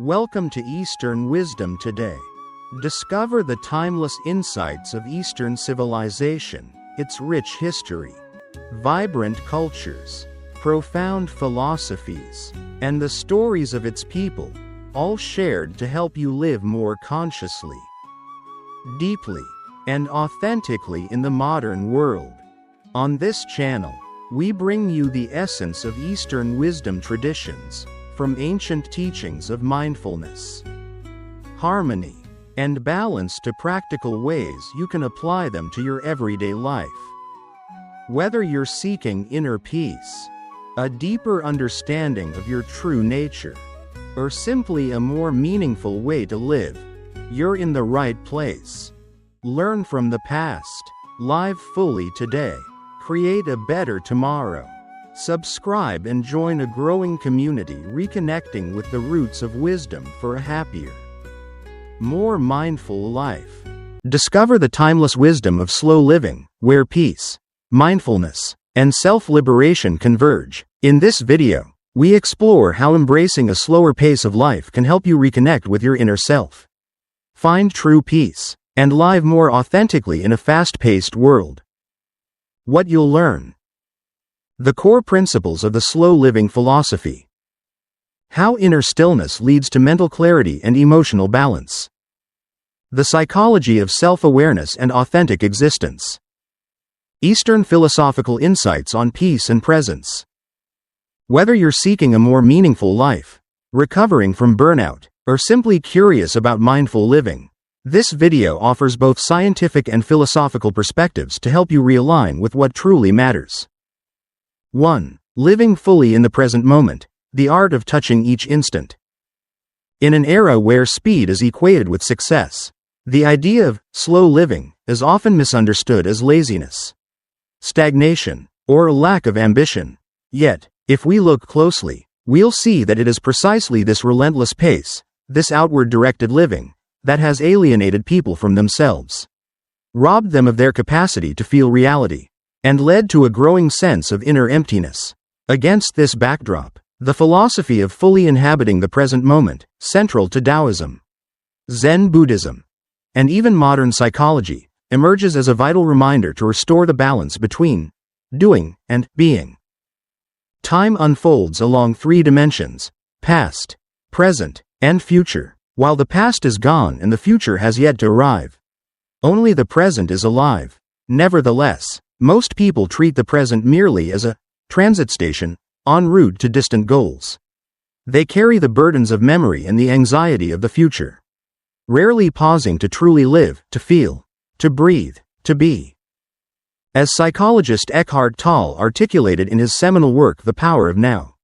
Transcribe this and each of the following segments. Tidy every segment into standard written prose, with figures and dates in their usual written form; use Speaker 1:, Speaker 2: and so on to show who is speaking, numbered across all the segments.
Speaker 1: Welcome to Eastern Wisdom Today. Discover the timeless insights of Eastern civilization, its rich history, vibrant cultures, profound philosophies, and the stories of its people, all shared to help you live more consciously, deeply, and authentically in the modern world. On this channel, we bring you the essence of Eastern wisdom traditions, from ancient teachings of mindfulness, harmony, and balance to practical ways you can apply them to your everyday life. Whether you're seeking inner peace, a deeper understanding of your true nature, or simply a more meaningful way to live, you're in the right place. Learn from the past, live fully today, create a better tomorrow. Subscribe and join a growing community reconnecting with the roots of wisdom for a happier, more mindful life. Discover the timeless wisdom of slow living, where peace, mindfulness, and self-liberation converge. In this video, we explore how embracing a slower pace of life can help you reconnect with your inner self, find true peace, and live more authentically in a fast-paced world. What you'll learn. The core principles of the slow living philosophy. How inner stillness leads to mental clarity and emotional balance. The psychology of self-awareness and authentic existence. Eastern philosophical insights on peace and presence. Whether you're seeking a more meaningful life, recovering from burnout, or simply curious about mindful living, this video offers both scientific and philosophical perspectives to help you realign with what truly matters. 1. Living fully in the present moment, the art of touching each instant. In an era where speed is equated with success, the idea of slow living is often misunderstood as laziness, stagnation, or a lack of ambition. Yet, if we look closely, we'll see that it is precisely this relentless pace, this outward-directed living, that has alienated people from themselves, robbed them of their capacity to feel reality, and led to a growing sense of inner emptiness. Against this backdrop, the philosophy of fully inhabiting the present moment, central to Taoism, Zen Buddhism, and even modern psychology, emerges as a vital reminder to restore the balance between doing and being. Time unfolds along three dimensions: past, present, and future. While the past is gone and the future has yet to arrive, only the present is alive. Nevertheless, most people treat the present merely as a transit station en route to distant goals. They carry the burdens of memory and the anxiety of the future, rarely pausing to truly live, to feel, to breathe, to be. As psychologist Eckhart Tolle articulated in his seminal work The Power of Now,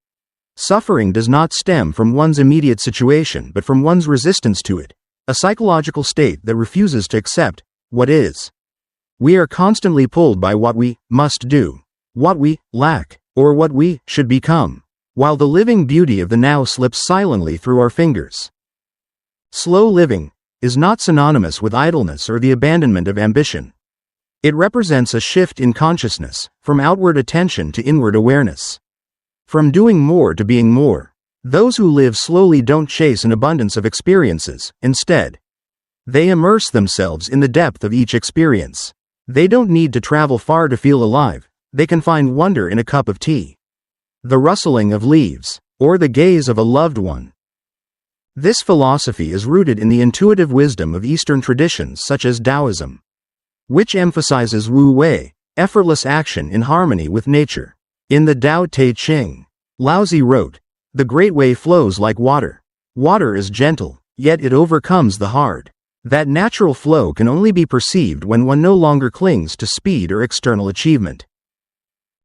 Speaker 1: suffering does not stem from one's immediate situation but from one's resistance to it, a psychological state that refuses to accept what is. We are constantly pulled by what we must do, what we lack, or what we should become, while the living beauty of the now slips silently through our fingers. Slow living is not synonymous with idleness or the abandonment of ambition. It represents a shift in consciousness, from outward attention to inward awareness, from doing more to being more. Those who live slowly don't chase an abundance of experiences. Instead, they immerse themselves in the depth of each experience. They don't need to travel far to feel alive. They can find wonder in a cup of tea, the rustling of leaves, or the gaze of a loved one. This philosophy is rooted in the intuitive wisdom of Eastern traditions such as Taoism, which emphasizes Wu Wei, effortless action in harmony with nature. In the Tao Te Ching, Laozi wrote, "The great way flows like water. Water is gentle, yet it overcomes the hard." That natural flow can only be perceived when one no longer clings to speed or external achievement.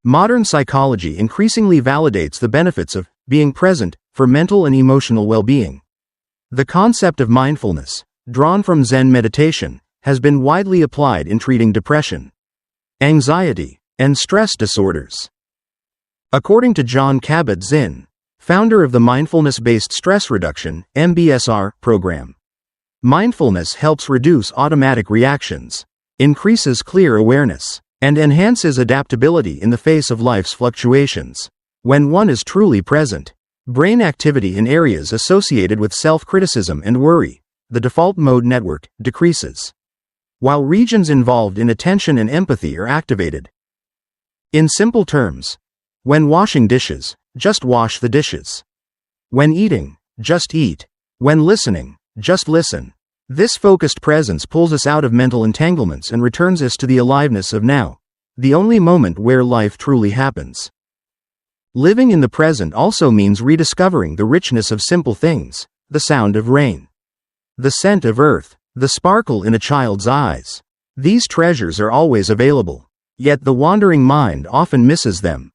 Speaker 1: Modern psychology increasingly validates the benefits of being present for mental and emotional well-being. The concept of mindfulness, drawn from Zen meditation, has been widely applied in treating depression, anxiety, and stress disorders. According to Jon Kabat-Zinn, founder of the mindfulness-based stress reduction (MBSR) program, mindfulness helps reduce automatic reactions, increases clear awareness, and enhances adaptability in the face of life's fluctuations. When one is truly present, brain activity in areas associated with self-criticism and worry, the default mode network, decreases, while regions involved in attention and empathy are activated. In simple terms, when washing dishes, just wash the dishes. When eating, just eat. When listening, just listen. This focused presence pulls us out of mental entanglements and returns us to the aliveness of now, the only moment where life truly happens. Living in the present also means rediscovering the richness of simple things, the sound of rain, the scent of earth, the sparkle in a child's eyes. These treasures are always available, yet the wandering mind often misses them.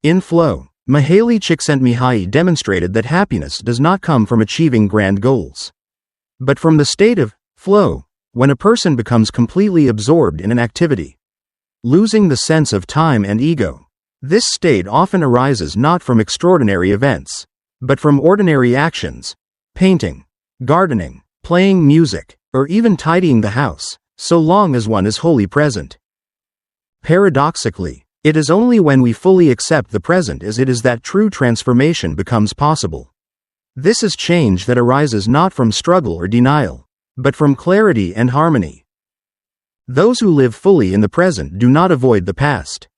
Speaker 1: In Flow, Mihaly Csikszentmihalyi demonstrated that happiness does not come from achieving grand goals, but from the state of flow, when a person becomes completely absorbed in an activity, losing the sense of time and ego. This state often arises not from extraordinary events, but from ordinary actions, painting, gardening, playing music, or even tidying the house, so long as one is wholly present. Paradoxically, it is only when we fully accept the present as it is that true transformation becomes possible. This is change that arises not from struggle or denial, but from clarity and harmony. Those who live fully in the present do not avoid the past,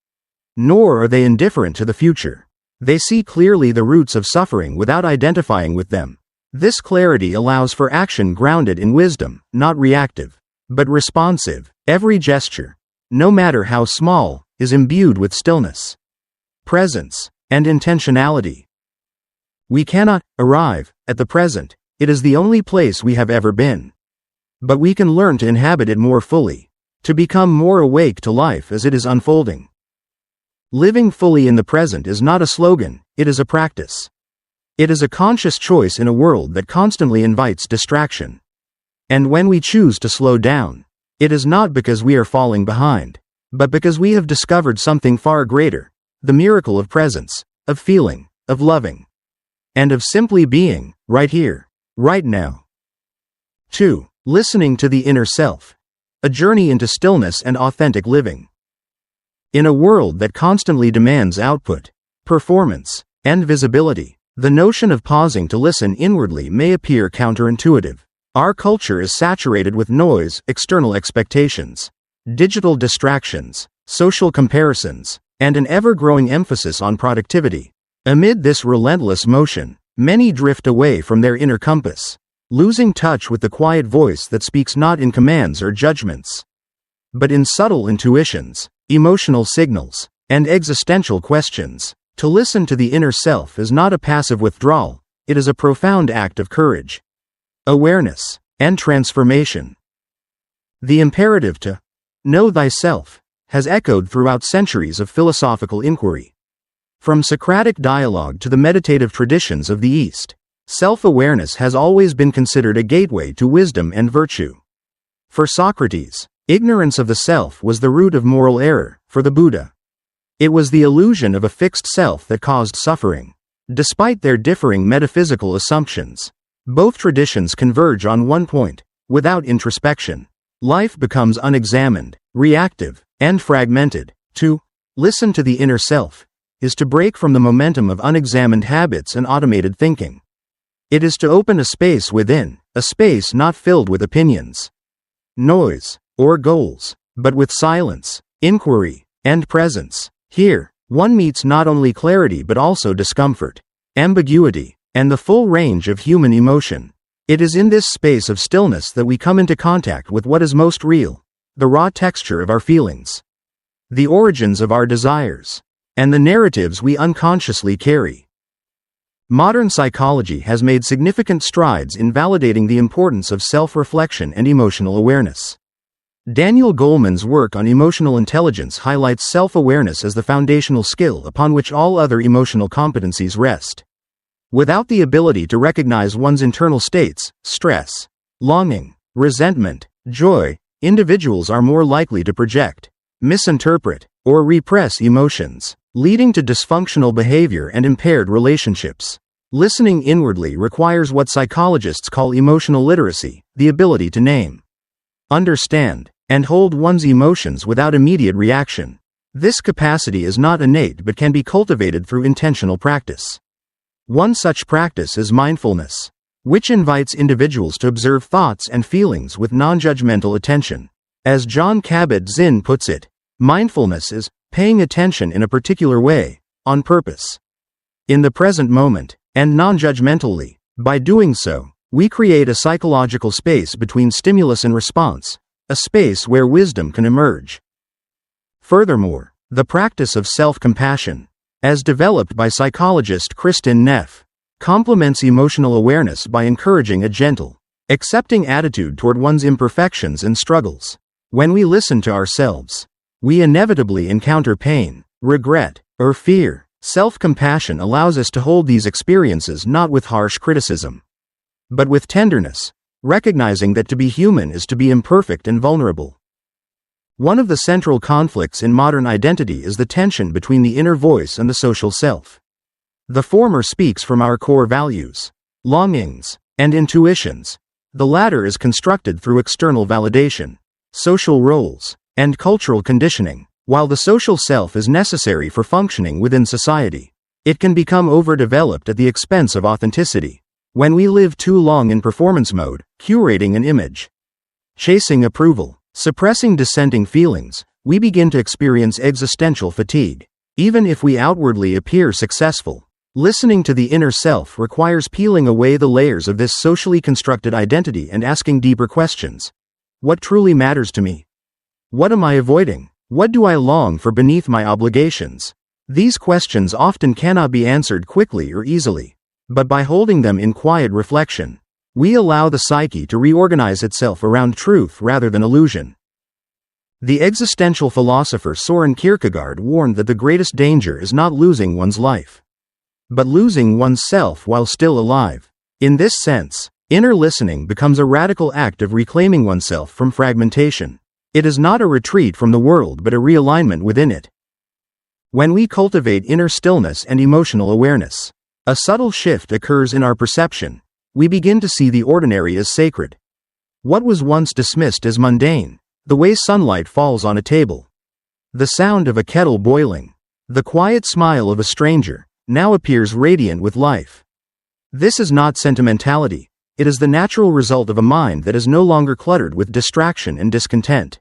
Speaker 1: nor are they indifferent to the future. They see clearly the roots of suffering without identifying with them. This clarity allows for action grounded in wisdom, not reactive, but responsive. Every gesture, no matter how small, is imbued with stillness, presence, and intentionality. We cannot arrive at the present. It is the only place we have ever been. But we can learn to inhabit it more fully, to become more awake to life as it is unfolding. Living fully in the present is not a slogan, it is a practice. It is a conscious choice in a world that constantly invites distraction. And when we choose to slow down, it is not because we are falling behind, but because we have discovered something far greater, the miracle of presence, of feeling, of loving, and of simply being, right here, right now. 2. Listening to the inner self. A journey into stillness and authentic living. In a world that constantly demands output, performance, and visibility, the notion of pausing to listen inwardly may appear counterintuitive. Our culture is saturated with noise, external expectations, digital distractions, social comparisons, and an ever-growing emphasis on productivity. Amid this relentless motion, many drift away from their inner compass, losing touch with the quiet voice that speaks not in commands or judgments, but in subtle intuitions, emotional signals, and existential questions. To listen to the inner self is not a passive withdrawal, it is a profound act of courage, awareness, and transformation. The imperative to know thyself has echoed throughout centuries of philosophical inquiry. From Socratic dialogue to the meditative traditions of the East, self-awareness has always been considered a gateway to wisdom and virtue. For Socrates, ignorance of the self was the root of moral error. For the Buddha, it was the illusion of a fixed self that caused suffering. Despite their differing metaphysical assumptions, both traditions converge on one point: without introspection, life becomes unexamined, reactive, and fragmented. To listen to the inner self is to break from the momentum of unexamined habits and automated thinking. It is to open a space within, a space not filled with opinions, noise, or goals, but with silence, inquiry, and presence. Here, one meets not only clarity but also discomfort, ambiguity, and the full range of human emotion. It is in this space of stillness that we come into contact with what is most real, the raw texture of our feelings, the origins of our desires, and the narratives we unconsciously carry. Modern psychology has made significant strides in validating the importance of self-reflection and emotional awareness. Daniel Goleman's work on emotional intelligence highlights self-awareness as the foundational skill upon which all other emotional competencies rest. Without the ability to recognize one's internal states, stress, longing, resentment, joy, individuals are more likely to project, misinterpret, or repress emotions, leading to dysfunctional behavior and impaired relationships. Listening inwardly requires what psychologists call emotional literacy, the ability to name, understand, and hold one's emotions without immediate reaction. This capacity is not innate but can be cultivated through intentional practice. One such practice is mindfulness, which invites individuals to observe thoughts and feelings with non-judgmental attention. As Jon Kabat-Zinn puts it, mindfulness is paying attention in a particular way, on purpose, in the present moment, and non-judgmentally. By doing so, we create a psychological space between stimulus and response, a space where wisdom can emerge. Furthermore, the practice of self-compassion, as developed by psychologist Kristin Neff, complements emotional awareness by encouraging a gentle, accepting attitude toward one's imperfections and struggles. When we listen to ourselves, we inevitably encounter pain, regret, or fear. Self-compassion allows us to hold these experiences not with harsh criticism, but with tenderness, recognizing that to be human is to be imperfect and vulnerable. One of the central conflicts in modern identity is the tension between the inner voice and the social self. The former speaks from our core values, longings, and intuitions. The latter is constructed through external validation, social roles, and cultural conditioning. While the social self is necessary for functioning within society, it can become overdeveloped at the expense of authenticity. When we live too long in performance mode, curating an image, chasing approval, suppressing dissenting feelings, we begin to experience existential fatigue. Even if we outwardly appear successful, listening to the inner self requires peeling away the layers of this socially constructed identity and asking deeper questions. What truly matters to me? What am I avoiding? What do I long for beneath my obligations? These questions often cannot be answered quickly or easily, but by holding them in quiet reflection, we allow the psyche to reorganize itself around truth rather than illusion. The existential philosopher Soren Kierkegaard warned that the greatest danger is not losing one's life, but losing one's self while still alive. In this sense, inner listening becomes a radical act of reclaiming oneself from fragmentation. It is not a retreat from the world but a realignment within it. When we cultivate inner stillness and emotional awareness, a subtle shift occurs in our perception. We begin to see the ordinary as sacred. What was once dismissed as mundane, the way sunlight falls on a table, the sound of a kettle boiling, the quiet smile of a stranger, now appears radiant with life. This is not sentimentality. It is the natural result of a mind that is no longer cluttered with distraction and discontent.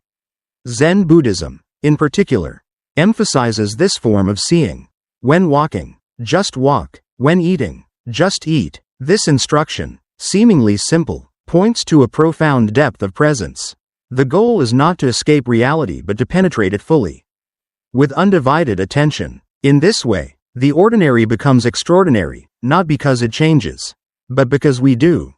Speaker 1: Zen Buddhism, in particular, emphasizes this form of seeing. When walking, just walk. When eating, just eat. This instruction, seemingly simple, points to a profound depth of presence. The goal is not to escape reality but to penetrate it fully, with undivided attention. In this way, the ordinary becomes extraordinary, not because it changes, but because we do.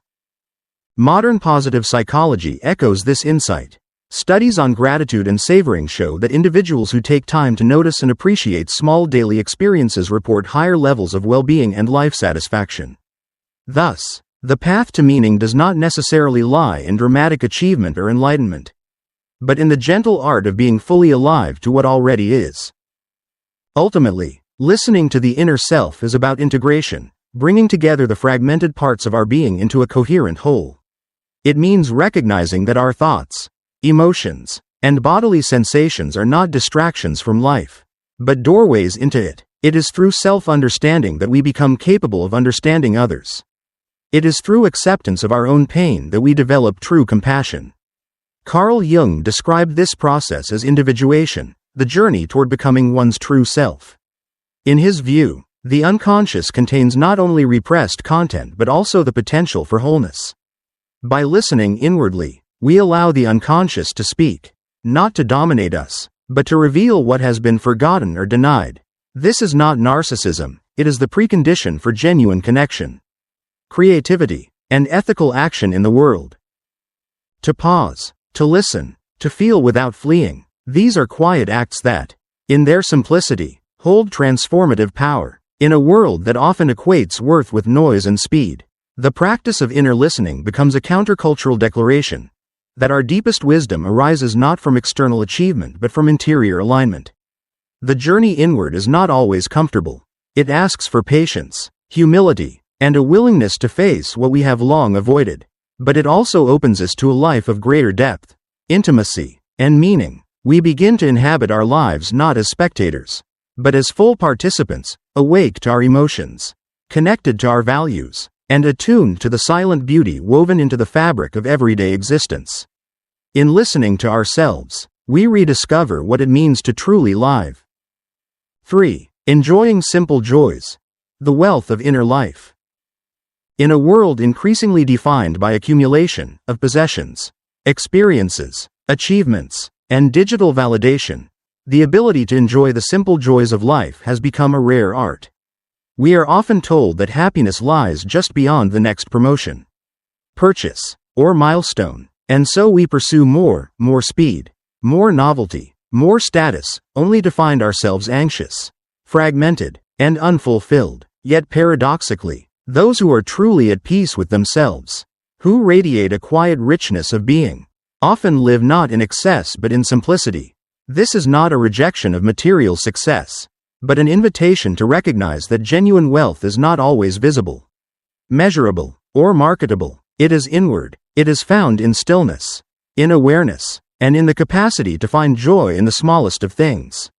Speaker 1: Modern positive psychology echoes this insight. Studies on gratitude and savoring show that individuals who take time to notice and appreciate small daily experiences report higher levels of well-being and life satisfaction. Thus, the path to meaning does not necessarily lie in dramatic achievement or enlightenment, but in the gentle art of being fully alive to what already is. Ultimately, listening to the inner self is about integration, bringing together the fragmented parts of our being into a coherent whole. It means recognizing that our thoughts, emotions, and bodily sensations are not distractions from life, but doorways into it. It is through self-understanding that we become capable of understanding others. It is through acceptance of our own pain that we develop true compassion. Carl Jung described this process as individuation, the journey toward becoming one's true self. In his view, the unconscious contains not only repressed content but also the potential for wholeness. By listening inwardly, we allow the unconscious to speak, not to dominate us, but to reveal what has been forgotten or denied. This is not narcissism, it is the precondition for genuine connection, creativity, and ethical action in the world. To pause, to listen, to feel without fleeing, these are quiet acts that, in their simplicity, hold transformative power. In a world that often equates worth with noise and speed, the practice of inner listening becomes a countercultural declaration that our deepest wisdom arises not from external achievement but from interior alignment. The journey inward is not always comfortable. It asks for patience, humility, and a willingness to face what we have long avoided. But it also opens us to a life of greater depth, intimacy, and meaning. We begin to inhabit our lives not as spectators, but as full participants, awake to our emotions, connected to our values, and attuned to the silent beauty woven into the fabric of everyday existence. In listening to ourselves, we rediscover what it means to truly live. 3. Enjoying simple joys. The wealth of inner life. In a world increasingly defined by accumulation of possessions, experiences, achievements, and digital validation, the ability to enjoy the simple joys of life has become a rare art. We are often told that happiness lies just beyond the next promotion, purchase, or milestone, and so we pursue more speed, more novelty, more status, only to find ourselves anxious, fragmented, and unfulfilled. Yet paradoxically, those who are truly at peace with themselves, who radiate a quiet richness of being, often live not in excess but in simplicity. This is not a rejection of material success, but an invitation to recognize that genuine wealth is not always visible, measurable, or marketable. It is inward. It is found in stillness, in awareness, and in the capacity to find joy in the smallest of things.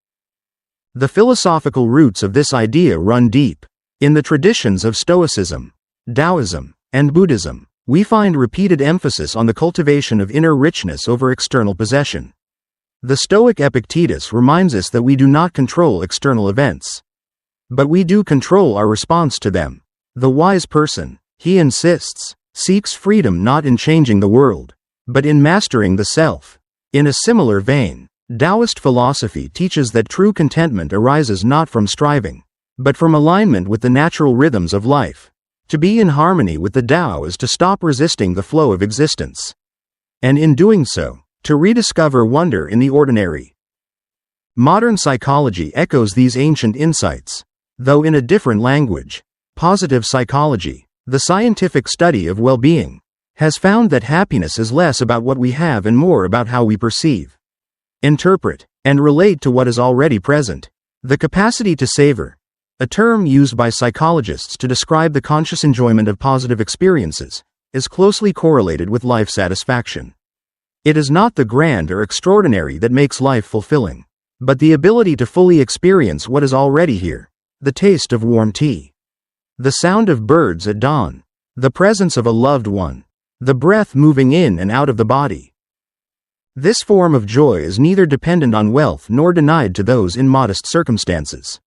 Speaker 1: The philosophical roots of this idea run deep. In the traditions of Stoicism, Taoism, and Buddhism, we find repeated emphasis on the cultivation of inner richness over external possession. The Stoic Epictetus reminds us that we do not control external events, but we do control our response to them. The wise person, he insists, seeks freedom not in changing the world, but in mastering the self. In a similar vein, Taoist philosophy teaches that true contentment arises not from striving, but from alignment with the natural rhythms of life. To be in harmony with the Tao is to stop resisting the flow of existence, and in doing so, to rediscover wonder in the ordinary. Modern psychology echoes these ancient insights, though in a different language. Positive psychology, the scientific study of well-being, has found that happiness is less about what we have and more about how we perceive, interpret, and relate to what is already present. The capacity to savor, a term used by psychologists to describe the conscious enjoyment of positive experiences, is closely correlated with life satisfaction. It is not the grand or extraordinary that makes life fulfilling, but the ability to fully experience what is already here: the taste of warm tea, the sound of birds at dawn, the presence of a loved one, the breath moving in and out of the body. This form of joy is neither dependent on wealth nor denied to those in modest circumstances.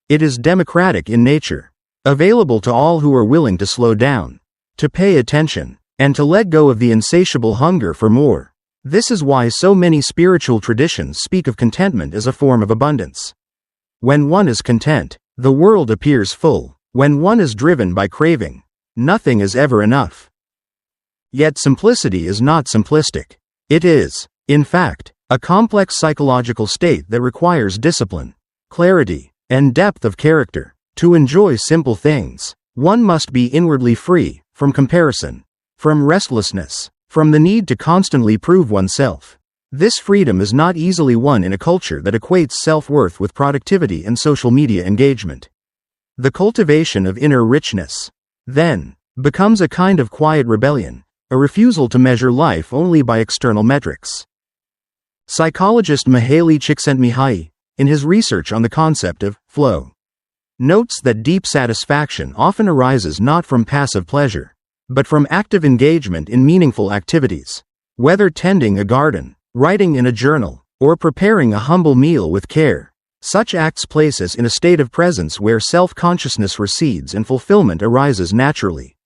Speaker 1: It is democratic in nature, available to all who are willing to slow down, to pay attention, and to let go of the insatiable hunger for more. This is why so many spiritual traditions speak of contentment as a form of abundance. When one is content, the world appears full. When one is driven by craving, nothing is ever enough. Yet simplicity is not simplistic. It is, in fact, a complex psychological state that requires discipline, clarity, and depth of character. To enjoy simple things, one must be inwardly free from comparison, from restlessness, from the need to constantly prove oneself. This freedom is not easily won in a culture that equates self-worth with productivity and social media engagement. The cultivation of inner richness, then, becomes a kind of quiet rebellion, a refusal to measure life only by external metrics. Psychologist Mihaly Csikszentmihalyi, in his research on the concept of flow, notes that deep satisfaction often arises not from passive pleasure, but from active engagement in meaningful activities. Whether tending a garden, writing in a journal, or preparing a humble meal with care, such acts place us in a state of presence where self-consciousness recedes and fulfillment arises naturally.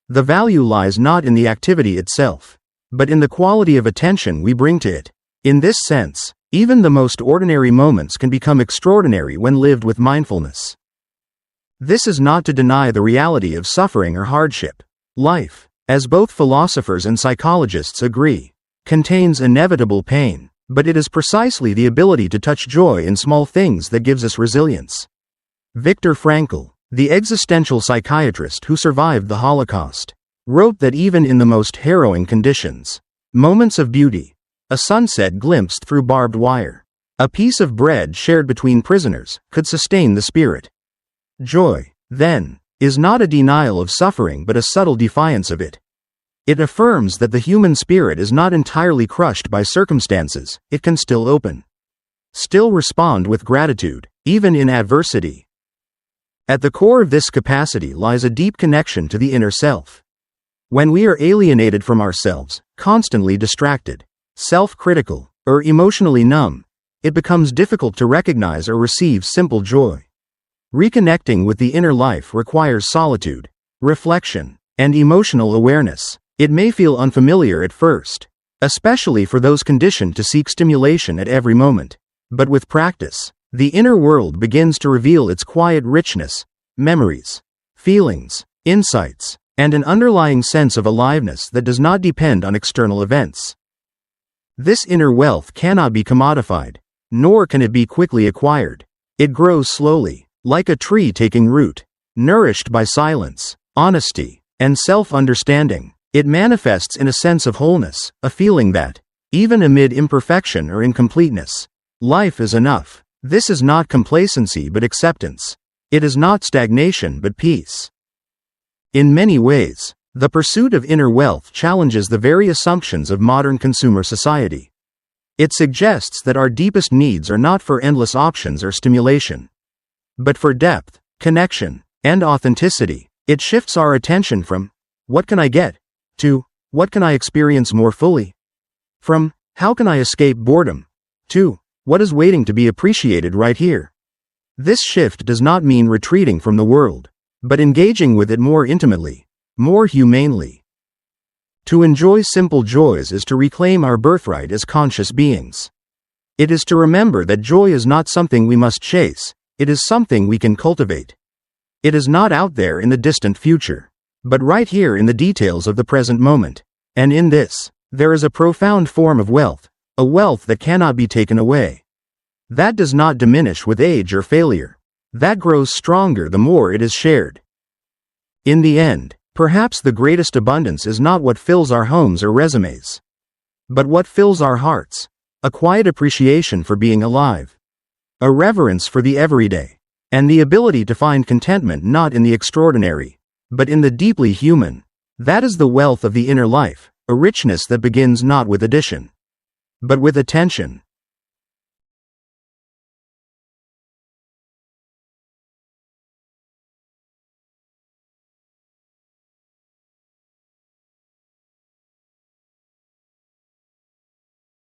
Speaker 1: The value lies not in the activity itself, but in the quality of attention we bring to it. In this sense, even the most ordinary moments can become extraordinary when lived with mindfulness. This is not to deny the reality of suffering or hardship. Life, as both philosophers and psychologists agree, contains inevitable pain, but it is precisely the ability to touch joy in small things that gives us resilience. Viktor Frankl, the existential psychiatrist who survived the Holocaust, wrote that even in the most harrowing conditions, moments of beauty, a sunset glimpsed through barbed wire, a piece of bread shared between prisoners, could sustain the spirit. Joy, then, is not a denial of suffering but a subtle defiance of it. It affirms that the human spirit is not entirely crushed by circumstances. It can still open, still respond with gratitude, even in adversity. At the core of this capacity lies a deep connection to the inner self. When we are alienated from ourselves, constantly distracted, self-critical, or emotionally numb, it becomes difficult to recognize or receive simple joy. Reconnecting with the inner life requires solitude, reflection, and emotional awareness. It may feel unfamiliar at first, especially for those conditioned to seek stimulation at every moment. But with practice, the inner world begins to reveal its quiet richness, memories, feelings, insights, and an underlying sense of aliveness that does not depend on external events. This inner wealth cannot be commodified, nor can it be quickly acquired. It grows slowly, like a tree taking root, nourished by silence, honesty, and self-understanding. It manifests in a sense of wholeness, a feeling that, even amid imperfection or incompleteness, life is enough. This is not complacency but acceptance. It is not stagnation but peace. In many ways, the pursuit of inner wealth challenges the very assumptions of modern consumer society. It suggests that our deepest needs are not for endless options or stimulation, but for depth, connection, and authenticity. It shifts our attention from, "What can I get?" to, "What can I experience more fully?" From, "How can I escape boredom?" to, "What is waiting to be appreciated right here?" This shift does not mean retreating from the world, but engaging with it more intimately, more humanely. To enjoy simple joys is to reclaim our birthright as conscious beings. It is to remember that joy is not something we must chase, it is something we can cultivate. It is not out there in the distant future, but right here in the details of the present moment. And in this, there is a profound form of wealth, a wealth that cannot be taken away. That does not diminish with age or failure. That grows stronger the more it is shared. In the end, perhaps the greatest abundance is not what fills our homes or resumes, but what fills our hearts. A quiet appreciation for being alive, a reverence for the everyday, and the ability to find contentment not in the extraordinary, but in the deeply human. That is the wealth of the inner life, a richness that begins not with addition, but with attention.